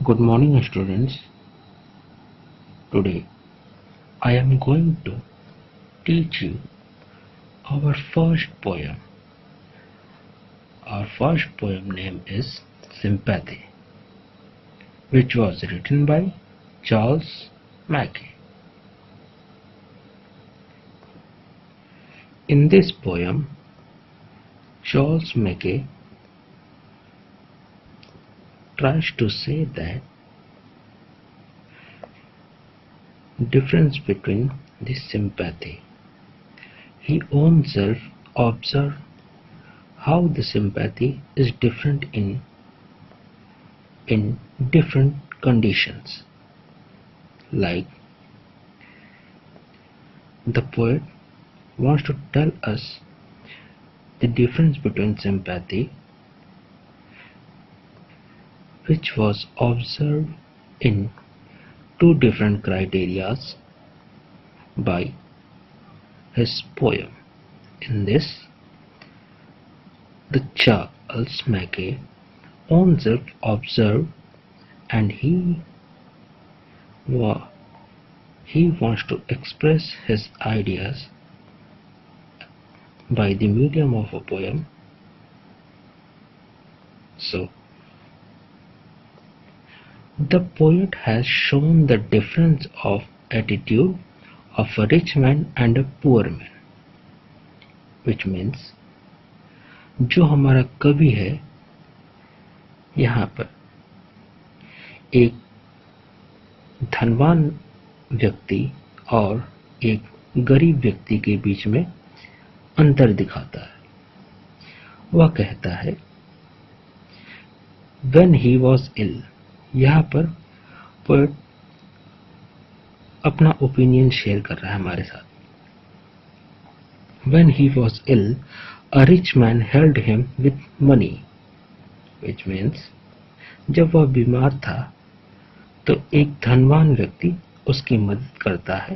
Good morning, students. Today I am going to teach you our first poem. Our first poem name is Sympathy, which was written by Charles Mackay. In this poem, Charles Mackay tries to say that difference between this sympathy. He own self observe how the sympathy is different in different conditions. Like the poet wants to tell us the difference between sympathy, which was observed in two different criterias by his poem. In this, the Charles Mackay own self observed, and he wants to express his ideas by the medium of a poem. So the poet has shown the difference of attitude of a rich man and a poor man, which means जो हमारा कवि है यहाँ पर एक धनवान व्यक्ति और एक गरीब व्यक्ति के बीच में अंतर दिखाता है। वह कहता है when he was ill, यहाँ पर पोएट अपना ओपिनियन शेयर कर रहा है हमारे साथ। When he was ill, a rich man helped him with money, which means जब वह बीमार था तो एक धनवान व्यक्ति उसकी मदद करता है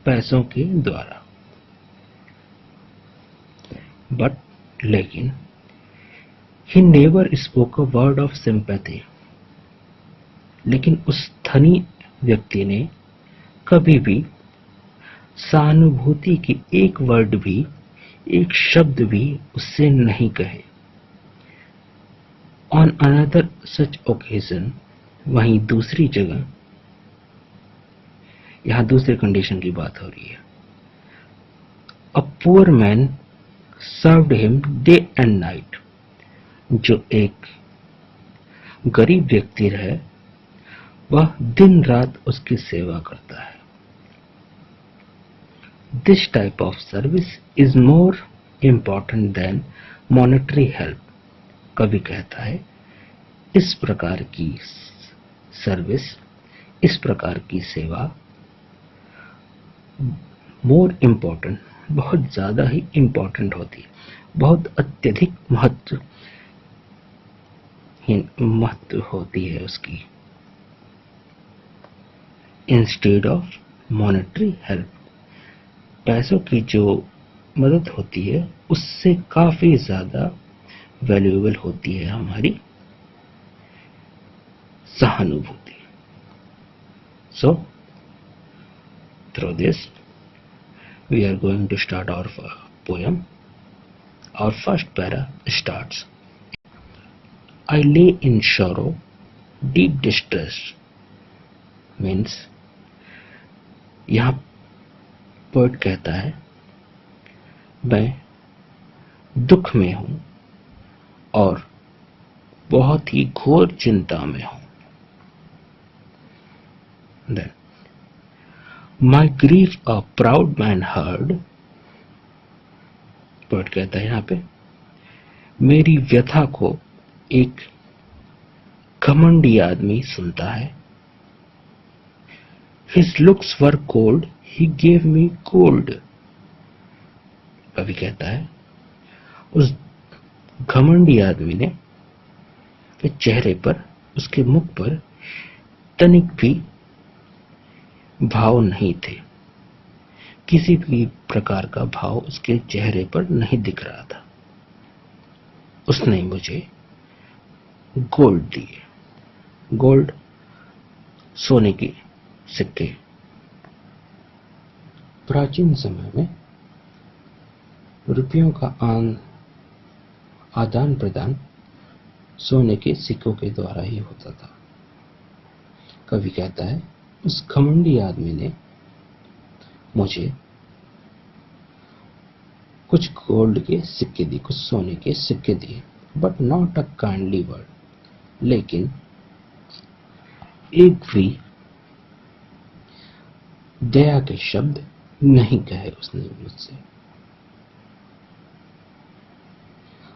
पैसों के द्वारा। बट लेकिन he never spoke a word of sympathy, लेकिन उस धनी व्यक्ति ने कभी भी सहानुभूति की एक वर्ड भी, एक शब्द भी उससे नहीं कहे। ऑन अनदर सच ओकेजन, वहीं दूसरी जगह, यहां दूसरे कंडीशन की बात हो रही है, a poor man served him day and night, जो एक गरीब व्यक्ति है वह दिन रात उसकी सेवा करता है। This type of service is more important than monetary help, कवि कहता है इस प्रकार की सर्विस, इस प्रकार की सेवा मोर इम्पोर्टेंट, बहुत ज्यादा ही इम्पोर्टेंट होती है, बहुत अत्यधिक महत्व होती है उसकी, इंस्टेड ऑफ मॉनेटरी हेल्प। पैसों की जो मदद होती है उससे काफी ज्यादा वैल्यूएबल होती है हमारी सहानुभूति। So through this we are going to start our poem. Our first para starts, I lay in sorrow, deep distress, means यहाँ पोएट कहता है मैं दुख में हूं और बहुत ही घोर चिंता में हूं। Then, my grief a proud man heard, poet कहता है यहाँ पे मेरी व्यथा को एक घमंडी आदमी सुनता है। His looks were cold, he gave me cold, कवि कहता है उस घमंडी आदमी ने के चेहरे पर, उसके मुख पर तनिक भी भाव नहीं थे, किसी भी प्रकार का भाव उसके चेहरे पर नहीं दिख रहा था। उसने मुझे गोल्ड दिए। गोल्ड सोने के सिक्के। प्राचीन समय में रुपयों का आदान प्रदान सोने के सिक्कों के द्वारा ही होता था। कवि कहता है, उस घमंडी आदमी ने मुझे कुछ गोल्ड के सिक्के दिए, कुछ सोने के सिक्के दिए, but not a kindly word, लेकिन एक भी दया के शब्द नहीं कहे उसने मुझसे।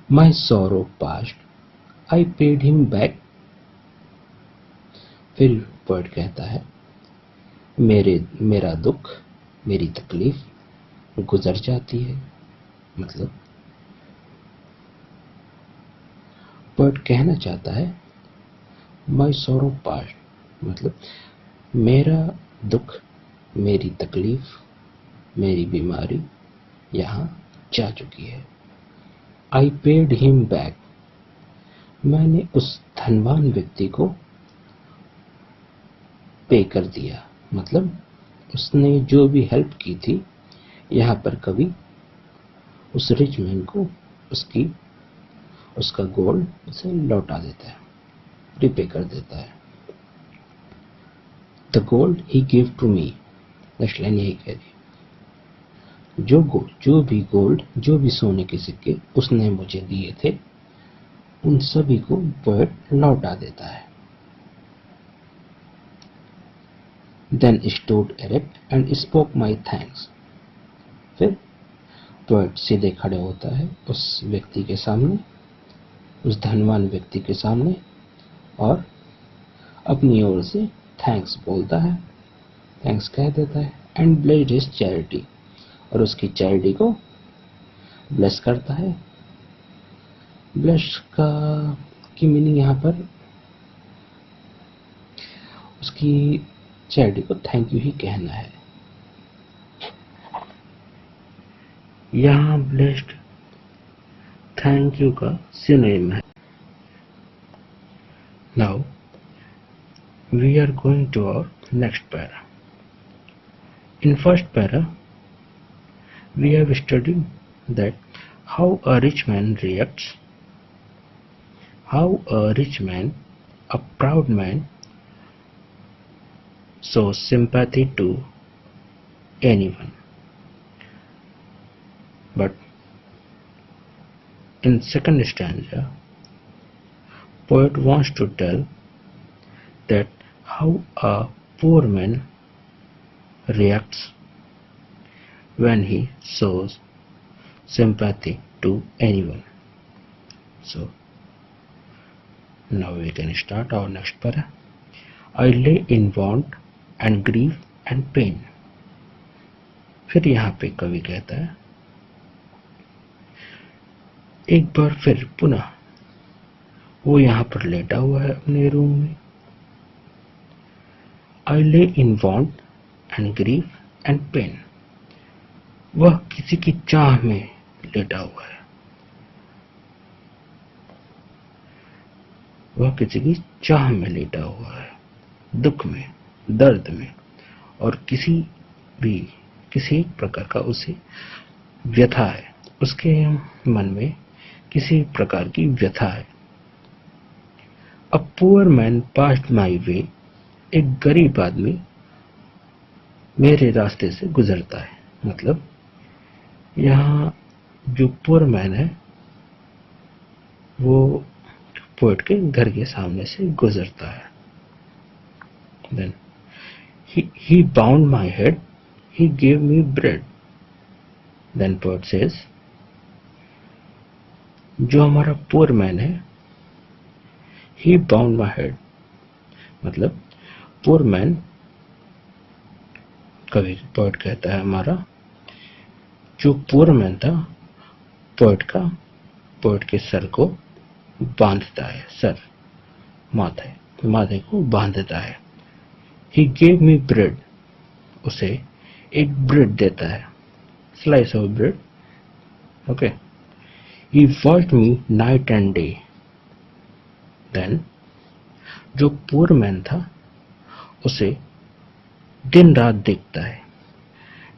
My sorrow passed, I paid him back. फिर पोएट कहता है, मेरा दुख, मेरी तकलीफ गुजर जाती है। मतलब पोएट कहना चाहता है, माई सॉरो पास्ट, मतलब मेरा दुख, मेरी तकलीफ, मेरी बीमारी यहाँ जा चुकी है। आई पेड हिम बैक, मैंने उस धनवान व्यक्ति को पे कर दिया। मतलब उसने जो भी हेल्प की थी, यहाँ पर कभी उस रिच मैन को उसका गोल्ड उसे लौटा देता है, रिपे कर देता है। The gold he give to me, next line यही कह रही है, जो भी सोने के सिक्के उसने मुझे दिए थे, उन सभी को पोएट लौटा देता है। Then stood erect and spoke my thanks. फिर पोएट सीधे खड़े होता है उस व्यक्ति के सामने, उस धनवान व्यक्ति के सामने, और अपनी ओर से थैंक्स बोलता है, थैंक्स कह देता है, एंड ब्लेस्ड हिज चैरिटी, और उसकी चैरिटी को ब्लेस करता है। ब्लेस की मीनिंग यहाँ पर उसकी चैरिटी को थैंक यू ही कहना है। यहाँ ब्लेस्ड थैंक यू का सिनोनिम है। Now we are going to our next para. In first para we have studied that how a rich man reacts, how a rich man, a proud man, shows sympathy to anyone. But in second stanza, poet wants to tell that how a poor man reacts when he shows sympathy to anyone. So now we can start our next para. I lay in want and grief and pain. फिर यहाँ पे कवि कहता है, एक बार फिर पुनः वो यहाँ पर लेटा हुआ है अपने रूम में। I lay in want and grief and pain. वह किसी की चाह में लेटा हुआ है, वह किसी की चाह में लेटा हुआ है, दुख में, दर्द में, और किसी प्रकार का उसे व्यथा है, उसके मन में किसी प्रकार की व्यथा है। A poor man passed my way, एक गरीब आदमी मेरे रास्ते से गुजरता है। मतलब यहाँ जो पुअर मैन है वो पोएट के घर के सामने से गुजरता है। Then he bound my head, he gave me bread. Then poet says, जो हमारा पुअर मैन है, he bound my head, मतलब पुअर मैन, कवि पोएट कहता है हमारा जो पुअर मैन था, पोएट के सर को बांधता है, सर माथे को बांधता है। He gave me bread, उसे एक ब्रेड देता है, slice of bread, okay. He watched me night and day. Then जो पुअर मैन था उसे दिन रात देखता है।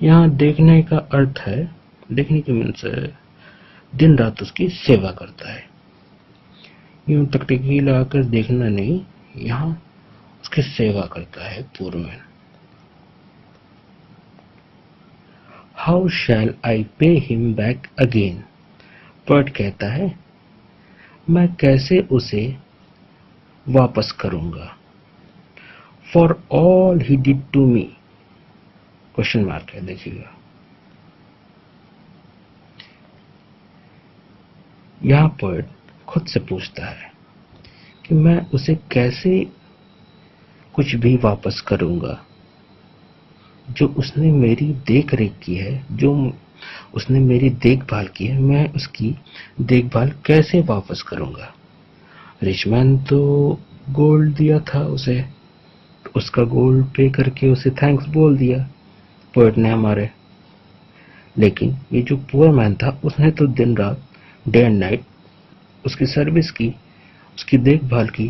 यहाँ देखने का अर्थ है, देखने के मीन्स दिन रात उसकी सेवा करता है। यूं तकनीकी लगाकर देखना नहीं, यहाँ उसकी सेवा करता है पूर्व में। How shell I pay him back again? Poet कहता है मैं कैसे उसे वापस करूंगा। For all he did to me, question mark है, देखिएगा। यहां पोएट खुद से पूछता है कि मैं उसे कैसे कुछ भी वापस करूंगा जो उसने मेरी देख रेख की है, जो उसने मेरी देखभाल की है, मैं उसकी देखभाल कैसे वापस करूंगा। रिचमैन तो गोल्ड दिया था उसे, तो उसका गोल्ड पे करके उसे थैंक्स बोल दिया पोएट ने हमारे। लेकिन ये जो पुअर मैन था उसने तो दिन रात, डे एंड नाइट उसकी सर्विस की, उसकी देखभाल की,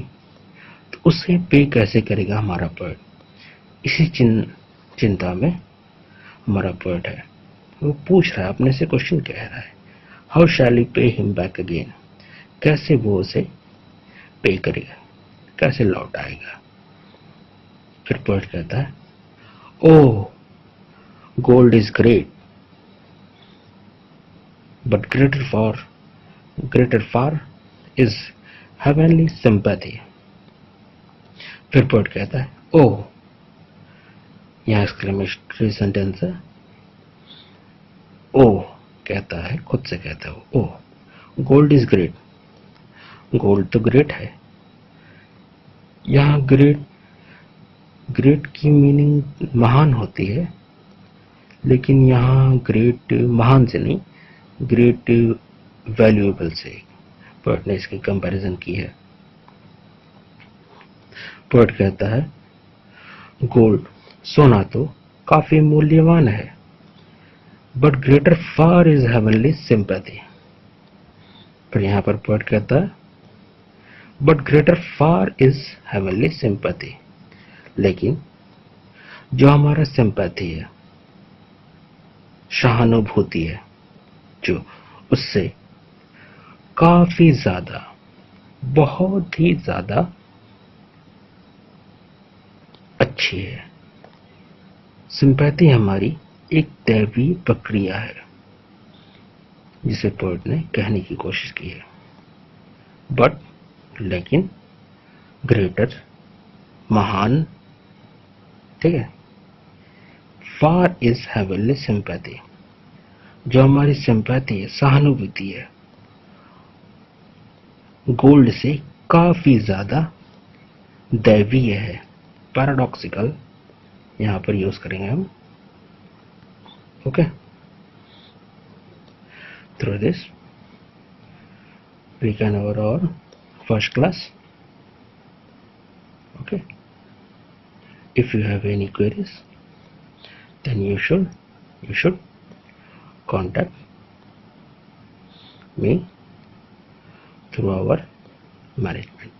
तो उससे पे कैसे करेगा हमारा पोएट। इसी चिंता में हमारा पोएट है, वो पूछ रहा है अपने से, क्वेश्चन कह रहा है how shall you pay him back again, कैसे वो उसे पे करेगा, कैसे लौट आएगा। फिर पोएट कहता है oh gold is great but greater for is heavenly sympathy. फिर पोएट कहता है ओह, यहां एक्सक्लेमेटरी सेंटेंस है, ओह कहता है, खुद से कहता है oh gold is great, gold तो ग्रेट है। यहां ग्रेट की मीनिंग महान होती है, लेकिन यहां ग्रेट महान से नहीं, ग्रेट वैल्यूएबल से पोएट ने इसकी कंपैरिजन की है। पोएट कहता है गोल्ड, सोना तो काफी मूल्यवान है, but greater far is heavenly sympathy. फिर यहां पर पोएट कहता है but greater far is heavenly sympathy, लेकिन जो हमारा सिंपैथी है, सहानुभूति है, जो उससे काफी ज्यादा, बहुत ही ज्यादा अच्छी है। सिंपैथी हमारी एक दैवीय प्रक्रिया है, जिसे पोएट ने कहने की कोशिश की है। बट लेकिन ग्रेटर, महान, ठीक है, फार इज हेवनली सिंपैथी, जो हमारी सिंपैथी है, सहानुभूति है, गोल्ड से काफी ज्यादा दैवीय है। पैराडॉक्सिकल यहां पर यूज करेंगे हम। Okay, through this we can over our first class. Okay, if you have any queries, then you should contact me through our management.